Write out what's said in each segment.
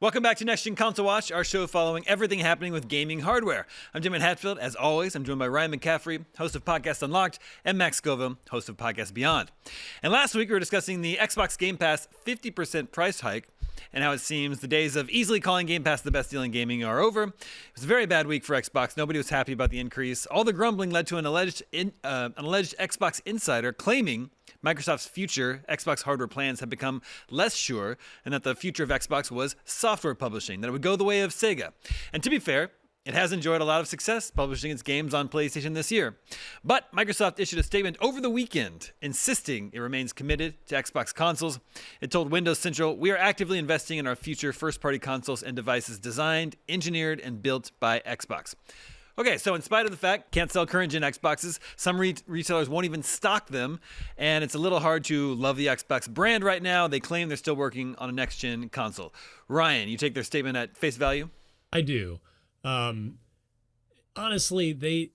Welcome back to Next Gen Console Watch, our show following everything happening with gaming hardware. I'm Jim Hatfield. As always, I'm joined by Ryan McCaffrey, host of Podcast Unlocked, and Max Scoville, host of Podcast Beyond. And last week, we were discussing the Xbox Game Pass 50% price hike and how it seems the days of easily calling Game Pass the best deal in gaming are over. It was a very bad week for Xbox. Nobody was happy about the increase. All the grumbling led to an alleged Xbox insider claiming Microsoft's future Xbox hardware plans have become less sure, and that the future of Xbox was software publishing, that it would go the way of Sega. And to be fair, it has enjoyed a lot of success publishing its games on PlayStation this year. But Microsoft issued a statement over the weekend insisting it remains committed to Xbox consoles. It told Windows Central, "We are actively investing in our future first-party consoles and devices designed, engineered, and built by Xbox." Okay, so in spite of the fact can't sell current-gen Xboxes, some retailers won't even stock them, and it's a little hard to love the Xbox brand right now. They claim they're still working on a next-gen console. Ryan, you take their statement at face value? I do. Honestly, they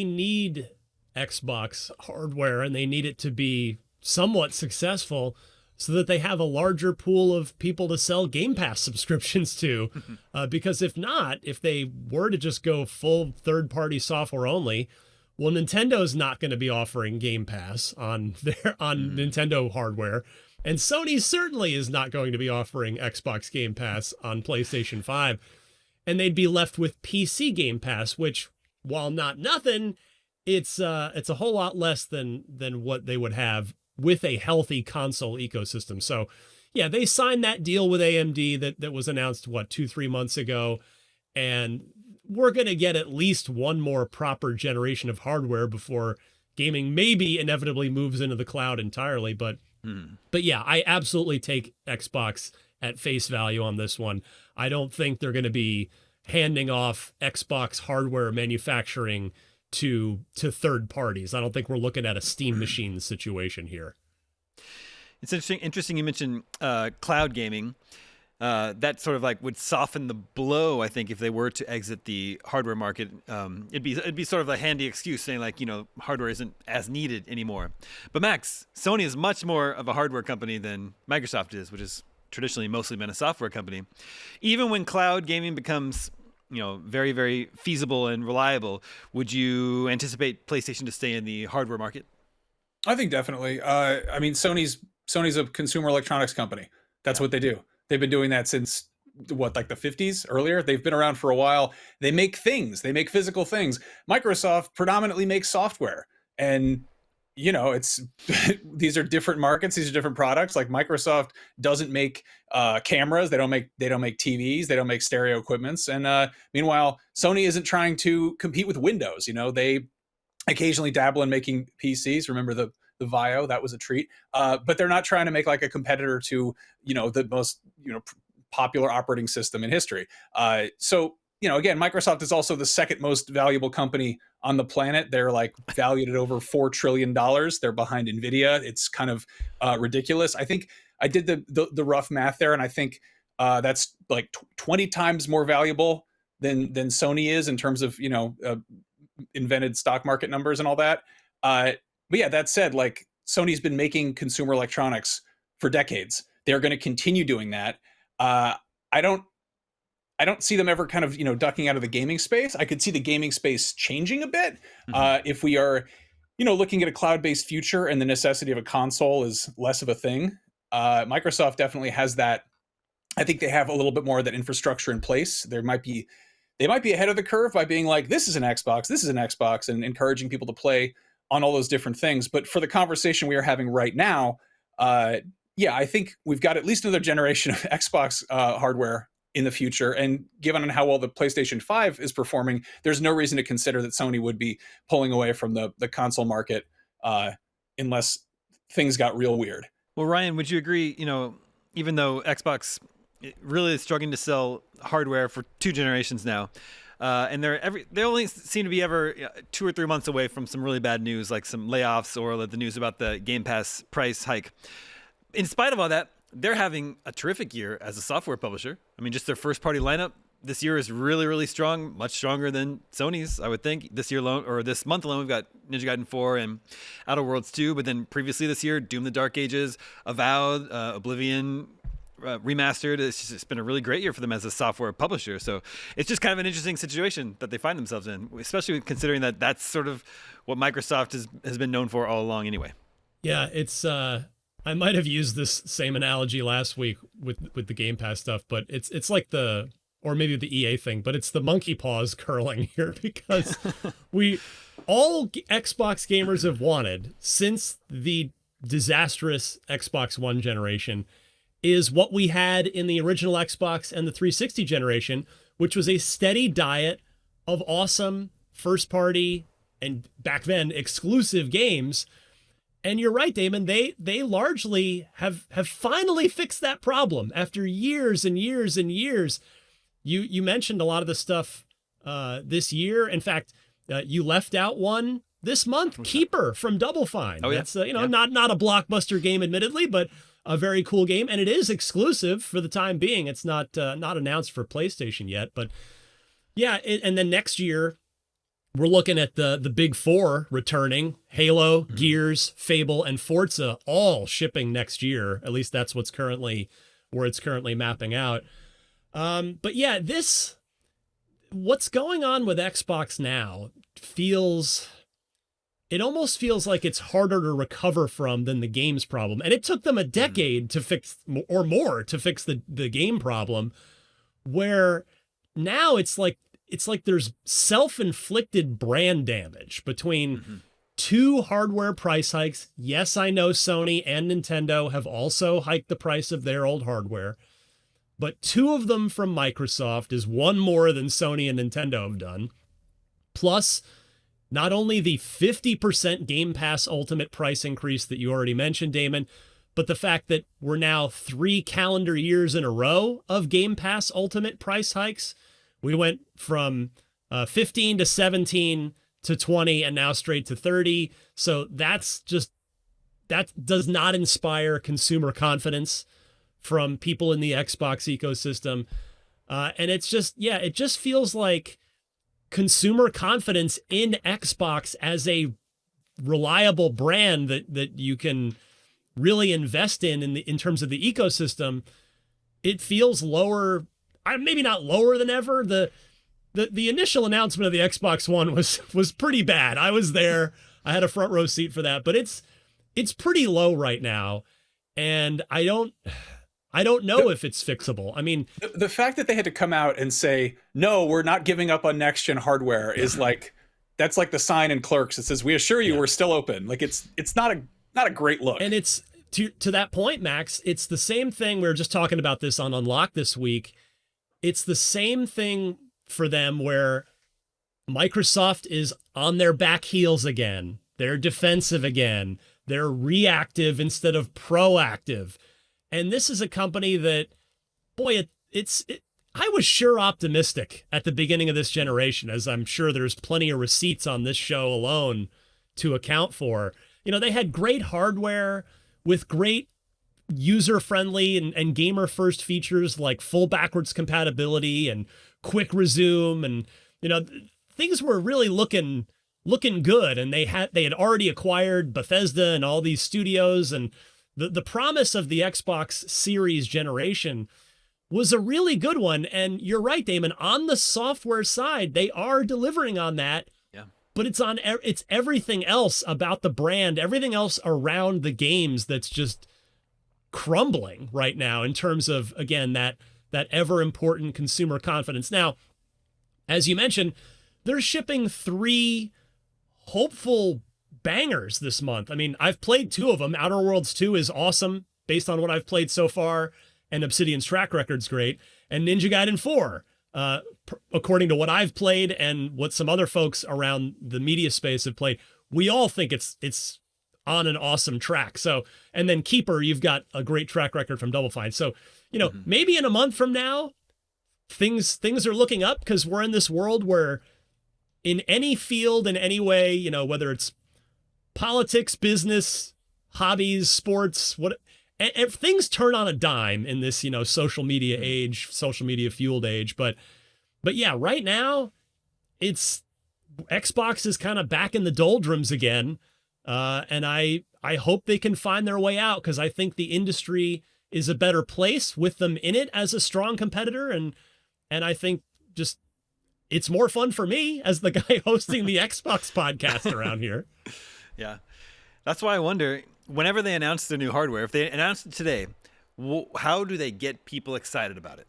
need Xbox hardware, and they need it to be somewhat successful so that they have a larger pool of people to sell Game Pass subscriptions to. Because if not, if they were to just go full third-party software only, well, Nintendo's not going to be offering Game Pass on Nintendo hardware. And Sony certainly is not going to be offering Xbox Game Pass on PlayStation 5. And they'd be left with PC Game Pass, which, while not nothing, it's a whole lot less than what they would have with a healthy console ecosystem. So yeah, they signed that deal with AMD that was announced, 2-3 months ago. And we're going to get at least one more proper generation of hardware before gaming maybe inevitably moves into the cloud entirely. But yeah, I absolutely take Xbox at face value on this one. I don't think they're going to be handing off Xbox hardware manufacturing to third parties. I don't think we're looking at a Steam machine situation here. It's interesting you mentioned cloud gaming. That sort of like would soften the blow, I think, if they were to exit the hardware market. It'd be sort of a handy excuse saying like, hardware isn't as needed anymore. But Max, Sony is much more of a hardware company than Microsoft is, which is traditionally mostly been a software company. Even when cloud gaming becomes very, very feasible and reliable, would you anticipate PlayStation to stay in the hardware market? I think definitely. I mean, Sony's a consumer electronics company. That's what they do. They've been doing that since like the 50s earlier. They've been around for a while. They make things. They make physical things. Microsoft predominantly makes software, and it's these are different markets. These are different products. Like Microsoft doesn't make cameras. They don't make TVs. They don't make stereo equipments. And meanwhile, Sony isn't trying to compete with Windows. They occasionally dabble in making PCs. Remember the Vio? That was a treat. But they're not trying to make like a competitor to the most popular operating system in history. So again, Microsoft is also the second most valuable company on the planet. They're like valued at over $4 trillion. They're behind Nvidia. It's kind of ridiculous. I think I did the rough math there, and I think that's like 20 times more valuable than Sony is in terms of invented stock market numbers and all that. But yeah, that said, like Sony's been making consumer electronics for decades. They're going to continue doing that. I don't see them ever kind of, ducking out of the gaming space. I could see the gaming space changing a bit if we are, looking at a cloud-based future and the necessity of a console is less of a thing. Microsoft definitely has that. I think they have a little bit more of that infrastructure in place. They might be ahead of the curve by being like, this is an Xbox, and encouraging people to play on all those different things. But for the conversation we are having right now, yeah, I think we've got at least another generation of Xbox hardware in the future. And given how well the PlayStation 5 is performing, there's no reason to consider that Sony would be pulling away from the console market unless things got real weird. Well, Ryan, would you agree, even though Xbox really is struggling to sell hardware for 2 generations now, and they only seem to be ever 2 or 3 months away from some really bad news, like some layoffs or the news about the Game Pass price hike. In spite of all that, they're having a terrific year as a software publisher. I mean, just their first party lineup this year is really, really strong, much stronger than Sony's, I would think. This year alone, or this month alone, we've got Ninja Gaiden 4 and Outer Worlds 2. But then previously this year, Doom: The Dark Ages, Avowed, Oblivion, remastered. It's been a really great year for them as a software publisher. So it's just kind of an interesting situation that they find themselves in, especially considering that that's sort of what Microsoft has been known for all along anyway. Yeah, it's I might have used this same analogy last week with the Game Pass stuff, but it's like or maybe the EA thing, but it's the monkey paws curling here, because all Xbox gamers have wanted since the disastrous Xbox One generation is what we had in the original Xbox and the 360 generation, which was a steady diet of awesome first party and back then exclusive games. And you're right, Damon, they largely have finally fixed that problem after years and years and years. You mentioned a lot of the stuff this year. In fact, you left out one this month, Keeper from Double Fine. Oh, yeah. That's not a blockbuster game, admittedly, but a very cool game, and it is exclusive for the time being. It's not announced for PlayStation yet, but yeah. And then next year, we're looking at the big four returning: Halo, Gears, Fable, and Forza, all shipping next year. At least that's where it's currently mapping out. But yeah, what's going on with Xbox now it almost feels like it's harder to recover from than the games problem. And it took them a decade to fix, or more, to fix the game problem, where now it's like there's self-inflicted brand damage between two hardware price hikes. Yes, I know Sony and Nintendo have also hiked the price of their old hardware, but two of them from Microsoft is one more than Sony and Nintendo have done. Plus, not only the 50% Game Pass Ultimate price increase that you already mentioned, Damon, but the fact that we're now 3 calendar years in a row of Game Pass Ultimate price hikes. We went from 15 to 17 to 20 and now straight to 30. So that does not inspire consumer confidence from people in the Xbox ecosystem. And it just feels like consumer confidence in Xbox as a reliable brand that you can really invest in terms of the ecosystem, it feels lower. Maybe not lower than ever. The initial announcement of the Xbox One was pretty bad. I was there. I had a front row seat for that, but it's pretty low right now, and I don't know if it's fixable. I mean, the fact that they had to come out and say, no, we're not giving up on next gen hardware is like, that's like the sign in Clerks that says, we assure you we're still open. Like it's not a great look. And it's to that point, Max, it's the same thing. We were just talking about this on Unlock this week. It's the same thing for them where Microsoft is on their back heels again. They're defensive again. They're reactive instead of proactive. And this is a company that, boy, I was sure optimistic at the beginning of this generation, as I'm sure there's plenty of receipts on this show alone to account for. You know, they had great hardware with great user-friendly and gamer-first features like full backwards compatibility and quick resume, and things were really looking good. And they had already acquired Bethesda and all these studios, and the promise of the Xbox Series generation was a really good one. And you're right, Damon, on the software side, they are delivering on that. Yeah. But it's everything else about the brand, everything else around the games that's just crumbling right now in terms of, again, that ever important consumer confidence. Now, as you mentioned, they're shipping 3 hopeful bangers this month. I mean, I've played 2 of them. Outer Worlds 2 is awesome based on what I've played so far, and Obsidian's track record's great. And Ninja Gaiden 4, according to what I've played and what some other folks around the media space have played, we all think it's on an awesome track. So, and then Keeper, you've got a great track record from Double Fine. So, maybe in a month from now, things are looking up, because we're in this world where in any field, in any way, whether it's politics, business, hobbies, sports, and things turn on a dime in this, social media age, social media fueled age. But yeah, right now Xbox is kind of back in the doldrums again. And I hope they can find their way out, because I think the industry is a better place with them in it as a strong competitor. And I think just it's more fun for me as the guy hosting the Xbox podcast around here. Yeah. That's why I wonder, whenever they announce their new hardware, if they announce it today, how do they get people excited about it?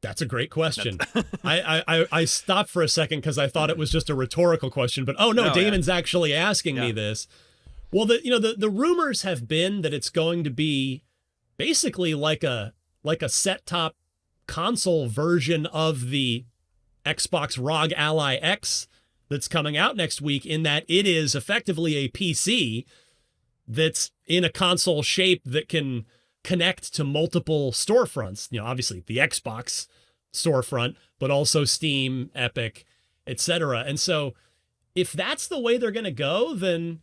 That's a great question. I stopped for a second because I thought it was just a rhetorical question, but Damon's actually asking me this. Well, the rumors have been that it's going to be basically like a set-top console version of the Xbox ROG Ally X that's coming out next week, in that it is effectively a PC that's in a console shape that can connect to multiple storefronts. Obviously the Xbox storefront, but also Steam, Epic, etc. And so if that's the way they're going to go, then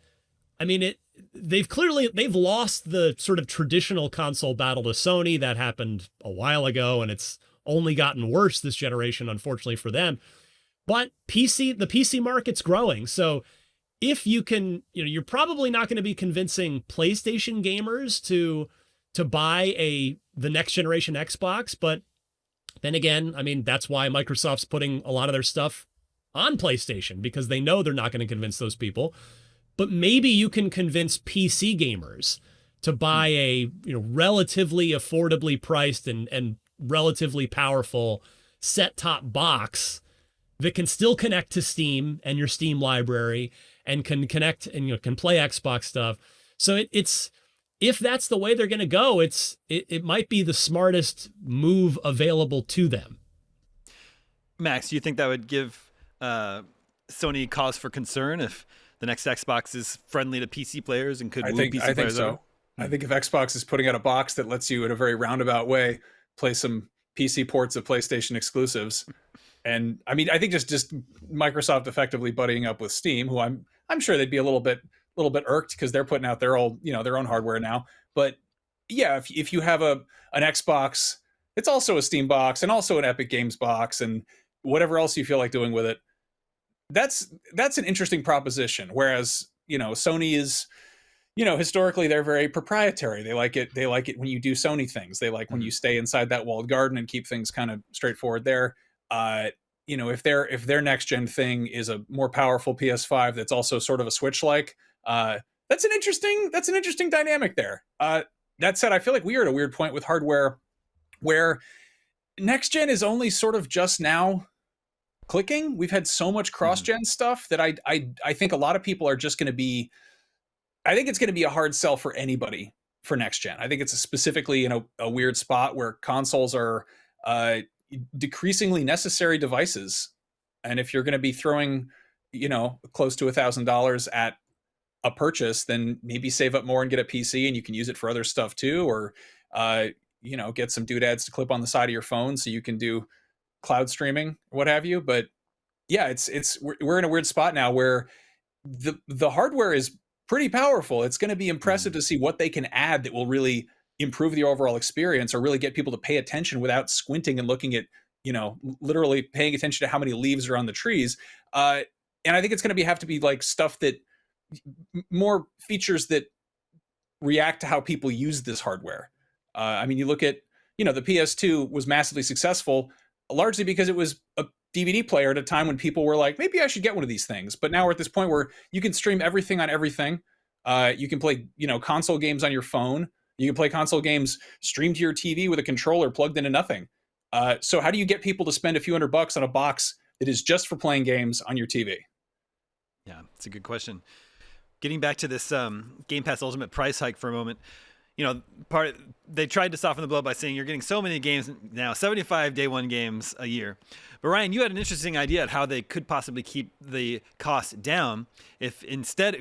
I mean, they've lost the sort of traditional console battle to Sony. That happened a while ago, and it's only gotten worse this generation, unfortunately for them. But the PC market's growing. So if you can, you're probably not going to be convincing PlayStation gamers to buy the next generation Xbox. But then again, I mean, that's why Microsoft's putting a lot of their stuff on PlayStation, because they know they're not going to convince those people. But maybe you can convince PC gamers to buy a relatively affordably priced and relatively powerful set-top box that can still connect to Steam and your Steam library, and can connect and can play Xbox stuff. So it's if that's the way they're going to go, it might be the smartest move available to them. Max, do you think that would give Sony cause for concern if the next Xbox is friendly to PC players and could move PC players over? I think so. I think if Xbox is putting out a box that lets you, in a very roundabout way, play some PC ports of PlayStation exclusives, and I mean, I think just Microsoft effectively buddying up with Steam, who I'm sure they'd be a little bit irked because they're putting out their own hardware now. But yeah, if you have an Xbox, it's also a Steam box and also an Epic Games box and whatever else you feel like doing with it. That's an interesting proposition. Whereas, Sony is, historically they're very proprietary. They like it when you do Sony things. They like when you stay inside that walled garden and keep things kind of straightforward there. If their next gen thing is a more powerful PS5 that's also sort of a Switch like, that's an interesting dynamic there. That said, I feel like we are at a weird point with hardware where next gen is only sort of just now clicking. We've had so much cross-gen stuff that I think a lot of people are just going to be, I think it's going to be a hard sell for anybody for next gen. I think it's specifically in a weird spot where consoles are decreasingly necessary devices. And if you're going to be throwing, close to $1,000 at a purchase, then maybe save up more and get a PC and you can use it for other stuff too. Or, get some doodads to clip on the side of your phone so you can do cloud streaming, what have you. But yeah, we're in a weird spot now where the hardware is pretty powerful. It's going to be impressive to see what they can add that will really improve the overall experience or really get people to pay attention without squinting and looking at, literally paying attention to how many leaves are on the trees. And I think it's going to have to be like stuff that more features that react to how people use this hardware. I mean, you look at, the PS2 was massively successful largely because it was a DVD player at a time when people were like, maybe I should get one of these things. But now we're at this point where you can stream everything on everything. You can play, console games on your phone. You can play console games streamed to your TV with a controller plugged into nothing. So how do you get people to spend a few $100 on a box that is just for playing games on your TV? Yeah, it's a good question. Getting back to this Game Pass Ultimate price hike for a moment, they tried to soften the blow by saying you're getting so many games now, 75 day one games a year. But Ryan, you had an interesting idea at how they could possibly keep the cost down if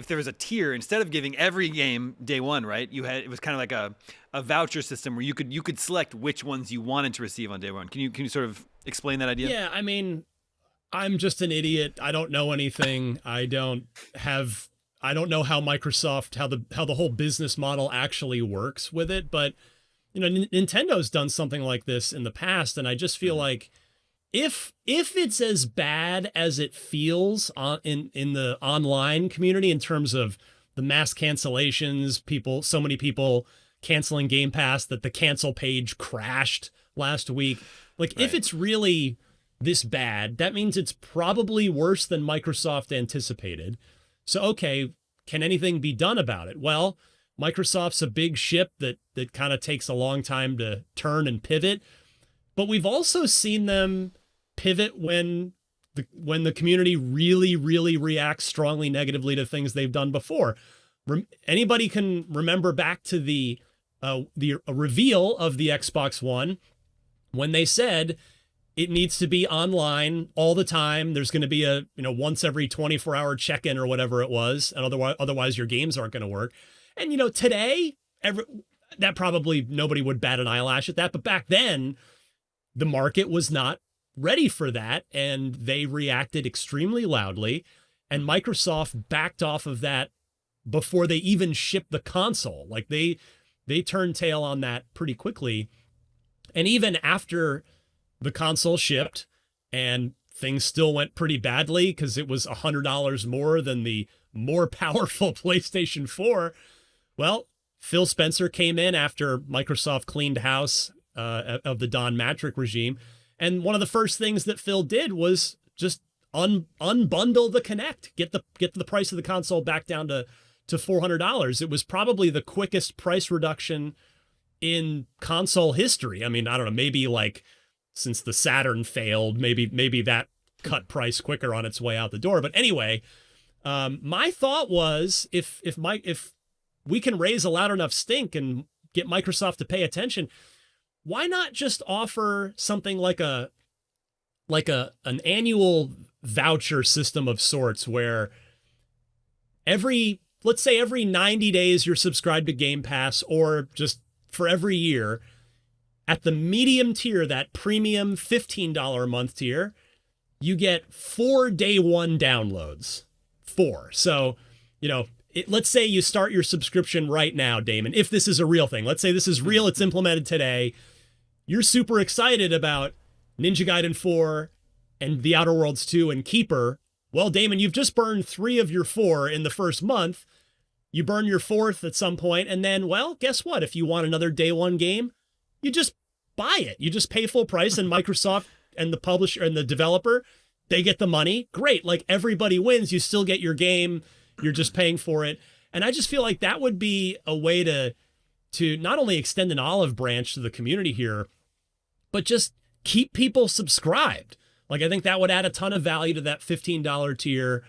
there was a tier, instead of giving every game day one, right? It was kind of like a voucher system where you could select which ones you wanted to receive on day one. Can you sort of explain that idea? Yeah, I mean, I'm just an idiot. I don't know anything. I don't know how Microsoft, how the whole business model actually works with it. But, Nintendo's done something like this in the past. And I just feel like if it's as bad as it feels in the online community in terms of the mass cancellations, so many people canceling Game Pass, that the cancel page crashed last week. Like, Right. if it's really this bad, that means it's probably worse than Microsoft anticipated. So, okay, can anything be done about it? Well, Microsoft's a big ship that kind of takes a long time to turn and pivot. But we've also seen them pivot when the community really, really reacts strongly negatively to things they've done before. Anybody can remember back to the reveal of the Xbox One when they said it needs to be online all the time. There's going to be a once every 24-hour check-in or whatever it was, and otherwise your games aren't going to work. And today, that probably nobody would bat an eyelash at that, but back then the market was not ready for that, and they reacted extremely loudly, and Microsoft backed off of that before they even shipped the console. Like, they turned tail on that pretty quickly. And even after the console shipped and things still went pretty badly because it was $100 more than the more powerful PlayStation 4, well, Phil Spencer came in after Microsoft cleaned house of the Don Matrick regime. And one of the first things that Phil did was just unbundle the Kinect, get the price of the console back down to $400. It was probably the quickest price reduction in console history. I mean, I don't know, maybe like since the Saturn failed, maybe that cut price quicker on its way out the door. But anyway, my thought was if we can raise a loud enough stink and get Microsoft to pay attention, why not just offer something like an annual voucher system of sorts where let's say every 90 days you're subscribed to Game Pass, or just for every year, at the medium tier, that premium $15 a month tier, you get 4 day one downloads. 4. So, let's say you start your subscription right now, Damon, if this is a real thing. Let's say this is real, it's implemented today. You're super excited about Ninja Gaiden 4 and The Outer Worlds 2 and Keeper. Well, Damon, you've just burned 3 of your 4 in the first month. You burn your 4th at some point, and then, well, guess what? If you want another day one game, you just buy it. You just pay full price, and Microsoft and the publisher and the developer, they get the money. Great. Like, everybody wins. You still get your game. You're just paying for it. And I just feel like that would be a way to not only extend an olive branch to the community here, but just keep people subscribed. Like, I think that would add a ton of value to that $15 tier.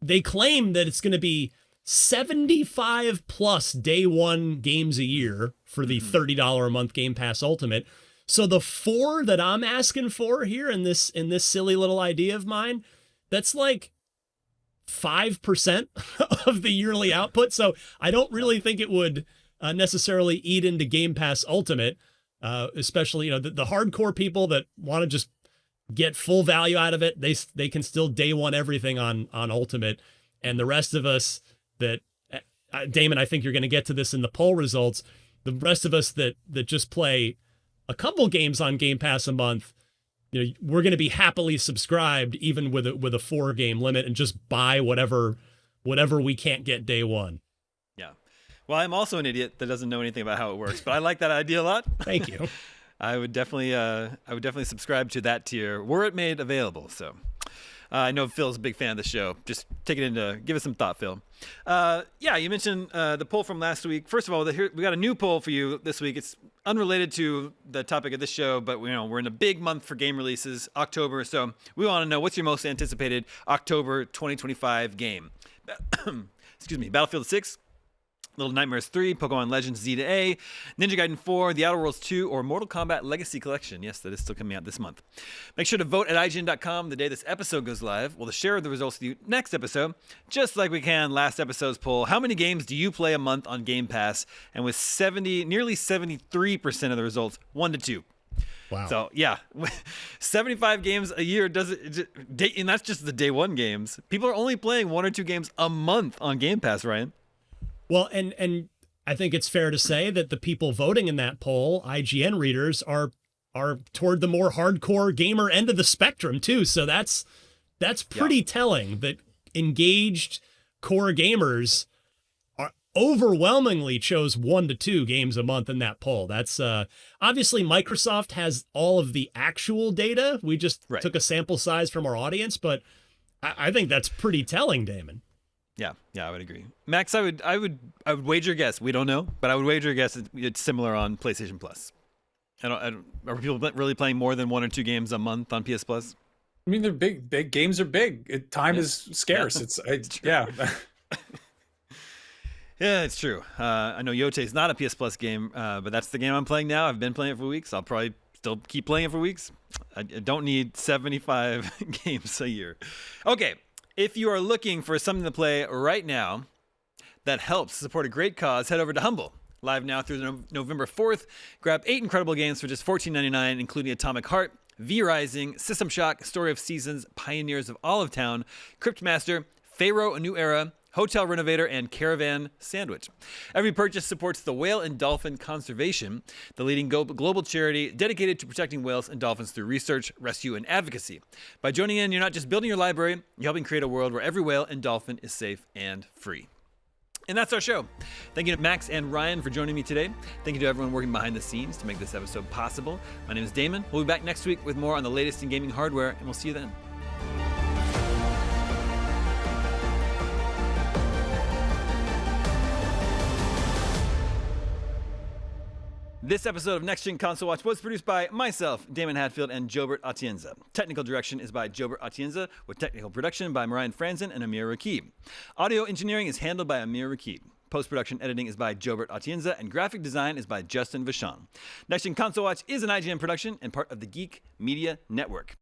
They claim that it's going to be 75 plus day one games a year for the $30 a month Game Pass Ultimate. So the 4 that I'm asking for here in this silly little idea of mine, that's like 5% of the yearly output. So I don't really think it would necessarily eat into Game Pass Ultimate, especially, the hardcore people that want to just get full value out of it. They can still day one everything on Ultimate. And the rest of us that, Damon, I think you're going to get to this in the poll results. The rest of us that just play a couple games on Game Pass a month, we're going to be happily subscribed even with a 4 game limit, and just buy whatever we can't get day one. Yeah. Well, I'm also an idiot that doesn't know anything about how it works, but I like that idea a lot. Thank you. I would definitely subscribe to that tier were it made available. So I know Phil's a big fan of the show. Just give it some thought, Phil. Yeah, you mentioned the poll from last week. First of all, we got a new poll for you this week. It's unrelated to the topic of this show, but we're in a big month for game releases, October. So we want to know, what's your most anticipated October 2025 game? Excuse me, Battlefield 6, Little Nightmares 3, Pokemon Legends Z to A, Ninja Gaiden 4, The Outer Worlds 2, or Mortal Kombat Legacy Collection. Yes, that is still coming out this month. Make sure to vote at IGN.com the day this episode goes live. We'll share the results with you next episode, just like we can last episode's poll. How many games do you play a month on Game Pass? And with nearly 73% of the results, 1 to 2. Wow. So yeah, 75 games a year and that's just the day one games. People are only playing 1 or 2 games a month on Game Pass, Ryan. Well, and I think it's fair to say that the people voting in that poll, IGN readers, are toward the more hardcore gamer end of the spectrum too. So that's pretty telling that engaged core gamers overwhelmingly chose 1 to 2 games a month in that poll. That's obviously Microsoft has all of the actual data. We just took a sample size from our audience, but I think that's pretty telling, Damon. Yeah, I would agree. Max, I would wager a guess. We don't know, but I would wager a guess it's similar on PlayStation Plus. Are people really playing more than 1 or 2 games a month on PS Plus? I mean, they're big. Big games are big. Time is scarce. Yeah. It's yeah. Yeah, it's true. I know Yote is not a PS Plus game, but that's the game I'm playing now. I've been playing it for weeks. I'll probably still keep playing it for weeks. I don't need 75 games a year. Okay, if you are looking for something to play right now that helps support a great cause, head over to Humble. Live now through November 4th. Grab 8 incredible games for just $14.99, including Atomic Heart, V Rising, System Shock, Story of Seasons, Pioneers of Olive Town, Cryptmaster, Pharaoh: A New Era, Hotel Renovator, and Caravan Sandwich. Every purchase supports the Whale and Dolphin Conservation, the leading global charity dedicated to protecting whales and dolphins through research, rescue, and advocacy. By joining in, you're not just building your library, you're helping create a world where every whale and dolphin is safe and free. And that's our show. Thank you to Max and Ryan for joining me today. Thank you to everyone working behind the scenes to make this episode possible. My name is Damon. We'll be back next week with more on the latest in gaming hardware, and we'll see you then. This episode of Next Gen Console Watch was produced by myself, Damon Hatfield, and Jobert Atienza. Technical direction is by Jobert Atienza, with technical production by Marian Franzen and Amir Rakib. Audio engineering is handled by Amir Rakib. Post-production editing is by Jobert Atienza, and graphic design is by Justin Vachon. Next Gen Console Watch is an IGN production and part of the Geek Media Network.